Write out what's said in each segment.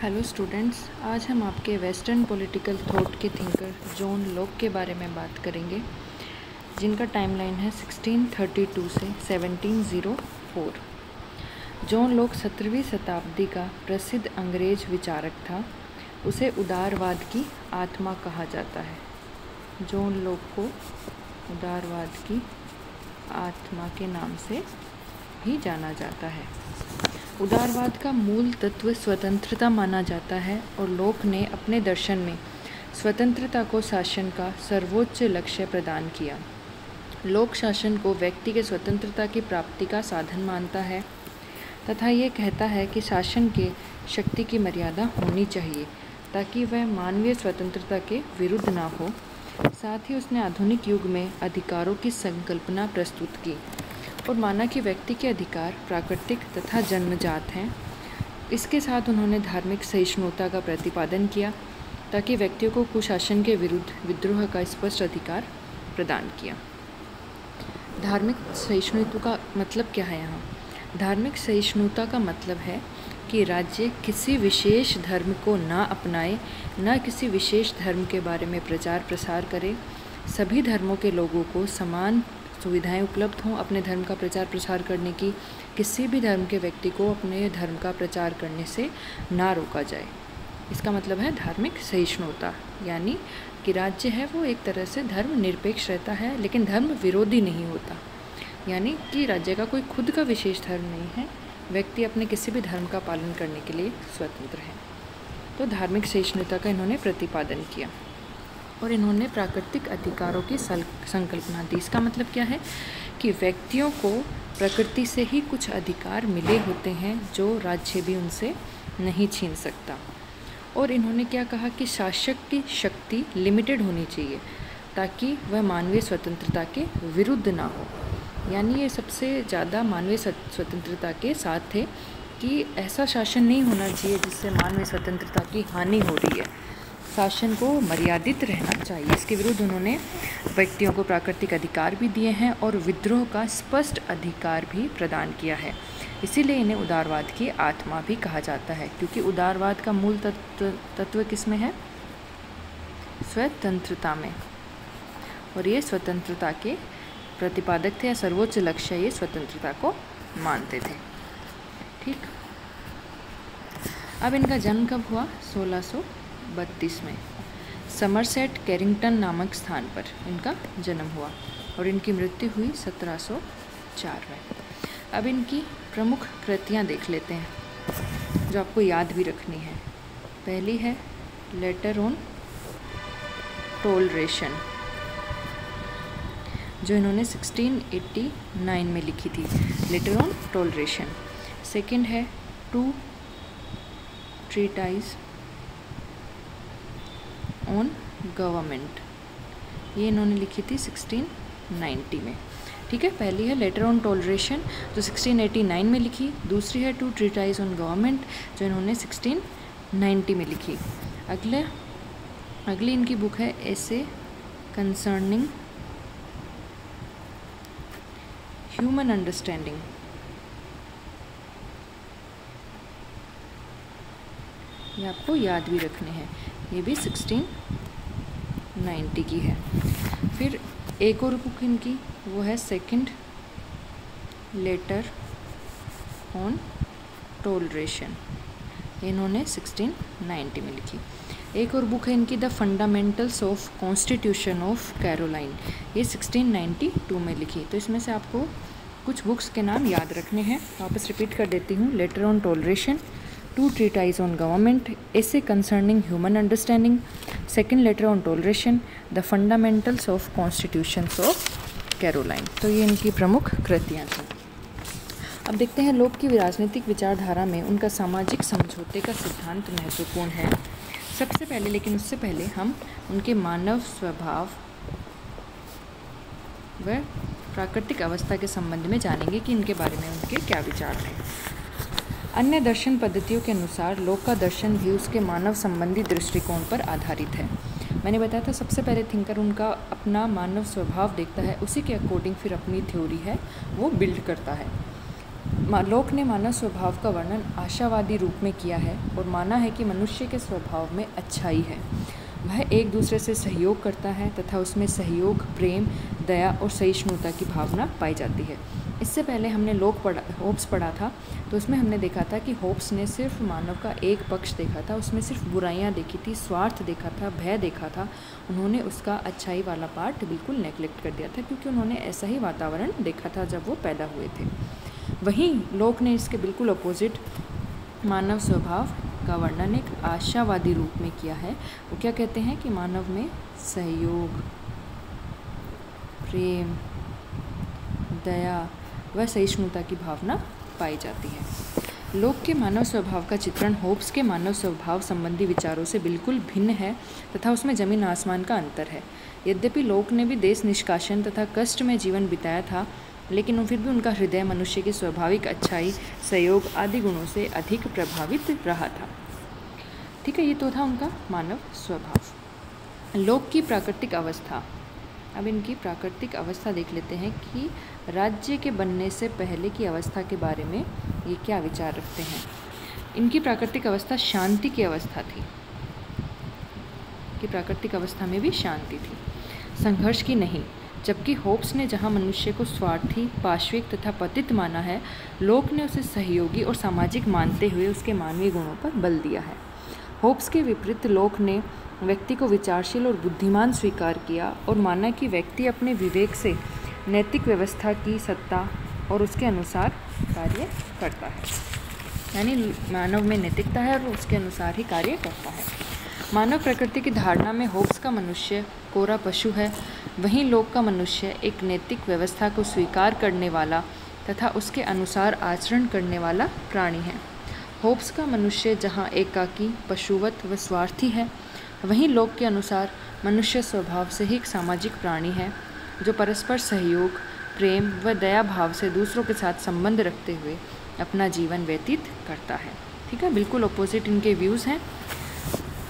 Hello students, आज हम आपके वेस्टर्न पॉलिटिकल थॉट के थिंकर जॉन लॉक के बारे में बात करेंगे, जिनका टाइमलाइन है 1632 से 1704। जॉन लॉक 17वीं शताब्दी का प्रसिद्ध अंग्रेज विचारक था। उसे उदारवाद की आत्मा कहा जाता है। जॉन लॉक को उदारवाद की आत्मा के नाम से भी जाना जाता है। उदारवाद का मूल तत्व स्वतंत्रता माना जाता है और लॉक ने अपने दर्शन में स्वतंत्रता को शासन का सर्वोच्च लक्ष्य प्रदान किया। लॉक शासन को व्यक्ति के स्वतंत्रता की प्राप्ति का साधन मानता है तथा ये कहता है कि शासन के शक्ति की मर्यादा होनी चाहिए ताकि वह मानवीय स्वतंत्रता के विरुद्ध ना हो। साथ ही उसने आधुनिक युग में अधिकारों की संकल्पना प्रस्तुत की और माना कि व्यक्ति के अधिकार प्राकृतिक तथा जन्मजात हैं। इसके साथ उन्होंने धार्मिक सहिष्णुता का प्रतिपादन किया ताकि व्यक्तियों को कुशासन के विरुद्ध विद्रोह का स्पष्ट अधिकार प्रदान किया। धार्मिक सहिष्णुता का मतलब क्या है यहाँ? धार्मिक सहिष्णुता का मतलब है कि राज्य किसी विशेष धर्म को ना अपनाए, न किसी विशेष धर्म के बारे में प्रचार प्रसार करे। सभी धर्मों के लोगों को समान सुविधाएं उपलब्ध हों अपने धर्म का प्रचार प्रसार करने की। किसी भी धर्म के व्यक्ति को अपने धर्म का प्रचार करने से ना रोका जाए। इसका मतलब है धार्मिक सहिष्णुता, यानी कि राज्य है वो एक तरह से धर्म निरपेक्ष रहता है लेकिन धर्म विरोधी नहीं होता, यानी कि राज्य का कोई खुद का विशेष धर्म नहीं है, व्यक्ति अपने किसी भी धर्म का पालन करने के लिए स्वतंत्र है। तो धार्मिक सहिष्णुता का इन्होंने प्रतिपादन किया और इन्होंने प्राकृतिक अधिकारों की संकल्पना दी। इसका मतलब क्या है कि व्यक्तियों को प्रकृति से ही कुछ अधिकार मिले होते हैं जो राज्य भी उनसे नहीं छीन सकता। और इन्होंने क्या कहा कि शासक की शक्ति लिमिटेड होनी चाहिए ताकि वह मानवीय स्वतंत्रता के विरुद्ध ना हो, यानी ये सबसे ज़्यादा मानवीय स्वतंत्रता के साथ थे कि ऐसा शासन नहीं होना चाहिए जिससे मानवीय स्वतंत्रता की हानि हो रही है। शासन को मर्यादित रहना चाहिए। इसके विरुद्ध उन्होंने व्यक्तियों को प्राकृतिक अधिकार भी दिए हैं और विद्रोह का स्पष्ट अधिकार भी प्रदान किया है। इसीलिए इन्हें उदारवाद की आत्मा भी कहा जाता है, क्योंकि उदारवाद का मूल तत्व किस में है? स्वतंत्रता में। और ये स्वतंत्रता के प्रतिपादक थे या सर्वोच्च लक्ष्य ये स्वतंत्रता को मानते थे। ठीक, अब इनका जन्म कब हुआ? 1632 में समरसेट कैरिंगटन नामक स्थान पर इनका जन्म हुआ और इनकी मृत्यु हुई 1704 में। अब इनकी प्रमुख कृतियाँ देख लेते हैं जो आपको याद भी रखनी है। पहली है लेटर ऑन टॉलरेशन, जो इन्होंने 1689 में लिखी थी, लेटर ऑन टॉलरेशन। सेकंड है टू ट्रीटाइज ऑन गवर्नमेंट, ये इन्होंने लिखी थी 1690 में। ठीक है, पहली है लेटर ऑन टॉलरेशन जो 1689 में लिखी, दूसरी है टू ट्रीटाइज ऑन गवर्नमेंट जो इन्होंने 1690 में लिखी। अगली इनकी बुक है एसे कंसर्निंग ह्यूमन अंडरस्टैंडिंग, ये आपको याद भी रखने हैं, ये भी 1690 की है। फिर एक और बुक इनकी वो है सेकंड लेटर ऑन टॉलरेशन, इन्होंने 1690 में लिखी। एक और बुक है इनकी the fundamentals of constitution of Caroline, ये 1692 में लिखी। तो इसमें से आपको कुछ बुक्स के नाम याद रखने हैं, वापस रिपीट कर देती हूँ। Letter on toleration, two treatise on government, essay concerning human understanding, second letter on toleration, the fundamentals of constitutions of Caroline. तो ये इनकी प्रमुख कृतियाँ थीं। अब देखते हैं लॉक की राजनीतिक विचारधारा में उनका सामाजिक समझौते का सिद्धांत महत्वपूर्ण है। सबसे पहले, लेकिन उससे पहले हम उनके मानव स्वभाव व प्राकृतिक अवस्था के संबंध में जानेंगे कि इनके बारे में उनके क्या विचार हैं। अन्य दर्शन पद्धतियों के अनुसार लॉक का दर्शन भी उसके मानव संबंधी दृष्टिकोण पर आधारित है। मैंने बताया था सबसे पहले थिंकर उनका अपना मानव स्वभाव देखता है, उसी के अकॉर्डिंग फिर अपनी थ्योरी है वो बिल्ड करता है। लोक ने मानव स्वभाव का वर्णन आशावादी रूप में किया है और माना है कि मनुष्य के स्वभाव में अच्छाई है। वह एक दूसरे से सहयोग करता है तथा उसमें सहयोग, प्रेम, दया और सहिष्णुता की भावना पाई जाती है। इससे पहले हमने होब्स पढ़ा था, तो उसमें हमने देखा था कि होब्स ने सिर्फ मानव का एक पक्ष देखा था, उसमें सिर्फ बुराइयां देखी थी, स्वार्थ देखा था, भय देखा था। उन्होंने उसका अच्छाई वाला पार्ट बिल्कुल नेगलेक्ट कर दिया था, क्योंकि उन्होंने ऐसा ही वातावरण देखा था जब वो पैदा हुए थे। वहीं लोक ने इसके बिल्कुल अपोजिट मानव स्वभाव का वर्णन एक आशावादी रूप में किया है। वो क्या कहते हैं कि मानव में सहयोग, प्रेम, दया व सहिष्णुता की भावना पाई जाती है। लोक के मानव स्वभाव का चित्रण होब्स के मानव स्वभाव संबंधी विचारों से बिल्कुल भिन्न है तथा उसमें जमीन आसमान का अंतर है। यद्यपि लोक ने भी देश निष्कासन तथा कष्ट में जीवन बिताया था, लेकिन फिर भी उनका हृदय मनुष्य की स्वाभाविक अच्छाई, सहयोग आदि गुणों से अधिक प्रभावित रहा था। ठीक है, ये तो था उनका मानव स्वभाव। लोक की प्राकृतिक अवस्था। अब इनकी प्राकृतिक अवस्था देख लेते हैं कि राज्य के बनने से पहले की अवस्था के बारे में ये क्या विचार रखते हैं। इनकी प्राकृतिक अवस्था शांति की अवस्था थी, कि प्राकृतिक अवस्था में भी शांति थी, संघर्ष की नहीं। जबकि होब्स ने जहां मनुष्य को स्वार्थी, पाश्विक तथा पतित माना है, लोक ने उसे सहयोगी और सामाजिक मानते हुए उसके मानवीय गुणों पर बल दिया है। होब्स के विपरीत लोक ने व्यक्ति को विचारशील और बुद्धिमान स्वीकार किया और माना कि व्यक्ति अपने विवेक से नैतिक व्यवस्था की सत्ता और उसके अनुसार कार्य करता है। यानी मानव में नैतिकता है और उसके अनुसार ही कार्य करता है। मानव प्रकृति की धारणा में होब्स का मनुष्य कोरा पशु है, वहीं लोक का मनुष्य एक नैतिक व्यवस्था को स्वीकार करने वाला तथा उसके अनुसार आचरण करने वाला प्राणी है। होब्स का मनुष्य जहाँ एकाकी, पशुवत व स्वार्थी है, वहीं लोक के अनुसार मनुष्य स्वभाव से ही एक सामाजिक प्राणी है, जो परस्पर सहयोग, प्रेम व दया भाव से दूसरों के साथ संबंध रखते हुए अपना जीवन व्यतीत करता है। ठीक है, बिल्कुल अपोजिट इनके व्यूज़ हैं।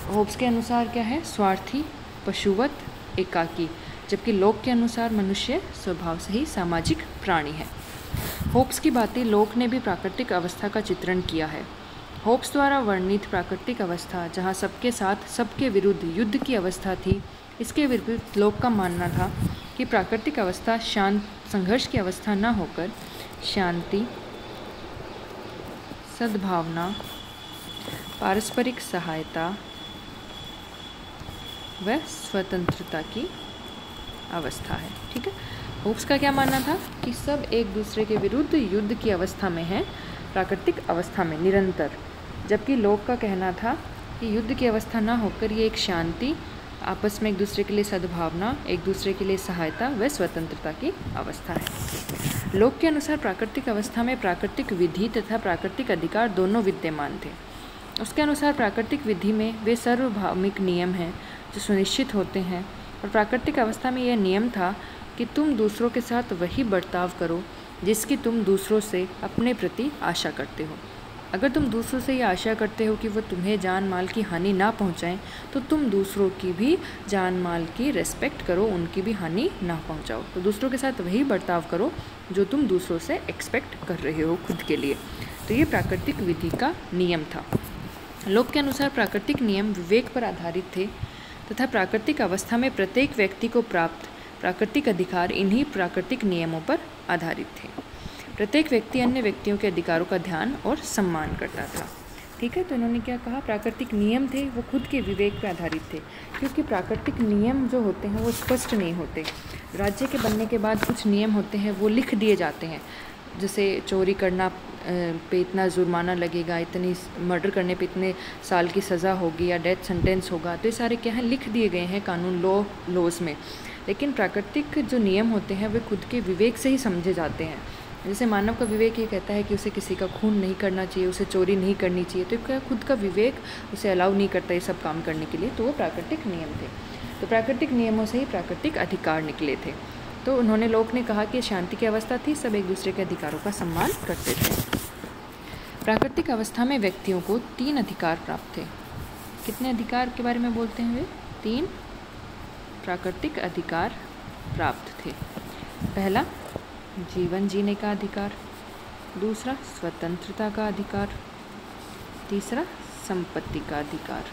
होब्स के अनुसार क्या है? स्वार्थी, पशुवत, एकाकी, जबकि लोक के अनुसार मनुष्य स्वभाव से ही सामाजिक प्राणी है। होब्स की बातें लोक ने भी प्राकृतिक अवस्था का चित्रण किया है। होब्स द्वारा वर्णित प्राकृतिक अवस्था जहाँ सबके साथ सबके विरुद्ध युद्ध की अवस्था थी, इसके विपरीत लोक का मानना था कि प्राकृतिक अवस्था शांत संघर्ष की अवस्था न होकर शांति, सद्भावना, पारस्परिक सहायता व स्वतंत्रता की अवस्था है। ठीक है, होब्स का क्या मानना था कि सब एक दूसरे के विरुद्ध युद्ध की अवस्था में है, प्राकृतिक अवस्था में निरंतर, जबकि लोक का कहना था कि युद्ध की अवस्था ना होकर ये एक शांति, आपस में एक दूसरे के लिए सद्भावना, एक दूसरे के लिए सहायता व स्वतंत्रता की अवस्था है। लोक के अनुसार प्राकृतिक अवस्था में प्राकृतिक विधि तथा प्राकृतिक अधिकार दोनों विद्यमान थे। उसके अनुसार प्राकृतिक विधि में वे सार्वभौमिक नियम हैं जो सुनिश्चित होते हैं, और प्राकृतिक अवस्था में यह नियम था कि तुम दूसरों के साथ वही बर्ताव करो जिसकी तुम दूसरों से अपने प्रति आशा करते हो। अगर तुम दूसरों से ये आशा करते हो कि वो तुम्हें जान माल की हानि ना पहुंचाएं, तो तुम दूसरों की भी जान माल की रेस्पेक्ट करो, उनकी भी हानि ना पहुंचाओ। तो दूसरों के साथ वही बर्ताव करो जो तुम दूसरों से एक्सपेक्ट कर रहे हो खुद के लिए। तो ये प्राकृतिक विधि का नियम था। लोक के अनुसार प्राकृतिक नियम विवेक पर आधारित थे तथा प्राकृतिक अवस्था में प्रत्येक व्यक्ति को प्राप्त प्राकृतिक अधिकार इन्हीं प्राकृतिक नियमों पर आधारित थे। प्रत्येक व्यक्ति अन्य व्यक्तियों के अधिकारों का ध्यान और सम्मान करता था। ठीक है, तो इन्होंने क्या कहा? प्राकृतिक नियम थे वो खुद के विवेक पर आधारित थे, क्योंकि प्राकृतिक नियम जो होते हैं वो स्पष्ट नहीं होते। राज्य के बनने के बाद कुछ नियम होते हैं वो लिख दिए जाते हैं, जैसे चोरी करना पे इतना जुर्माना लगेगा, इतनी मर्डर करने पे इतने साल की सज़ा होगी या डेथ सेंटेंस होगा। तो ये सारे क्या हैं? लिख दिए गए हैं कानून, लॉज में। लेकिन प्राकृतिक जो नियम होते हैं वे खुद के विवेक से ही समझे जाते हैं। जैसे मानव का विवेक ये कहता है कि उसे किसी का खून नहीं करना चाहिए, उसे चोरी नहीं करनी चाहिए, तो क्या खुद का विवेक उसे अलाउ नहीं करता ये सब काम करने के लिए, तो वो प्राकृतिक नियम थे। तो प्राकृतिक नियमों से ही प्राकृतिक अधिकार निकले थे। तो उन्होंने लोक ने कहा कि शांति की अवस्था थी, सब एक दूसरे के अधिकारों का सम्मान करते थे। प्राकृतिक अवस्था में व्यक्तियों को 3 अधिकार प्राप्त थे। कितने अधिकार के बारे में बोलते हैं वे? 3 प्राकृतिक अधिकार प्राप्त थे। पहला, जीवन जीने का अधिकार। दूसरा स्वतंत्रता का अधिकार, तीसरा संपत्ति का अधिकार।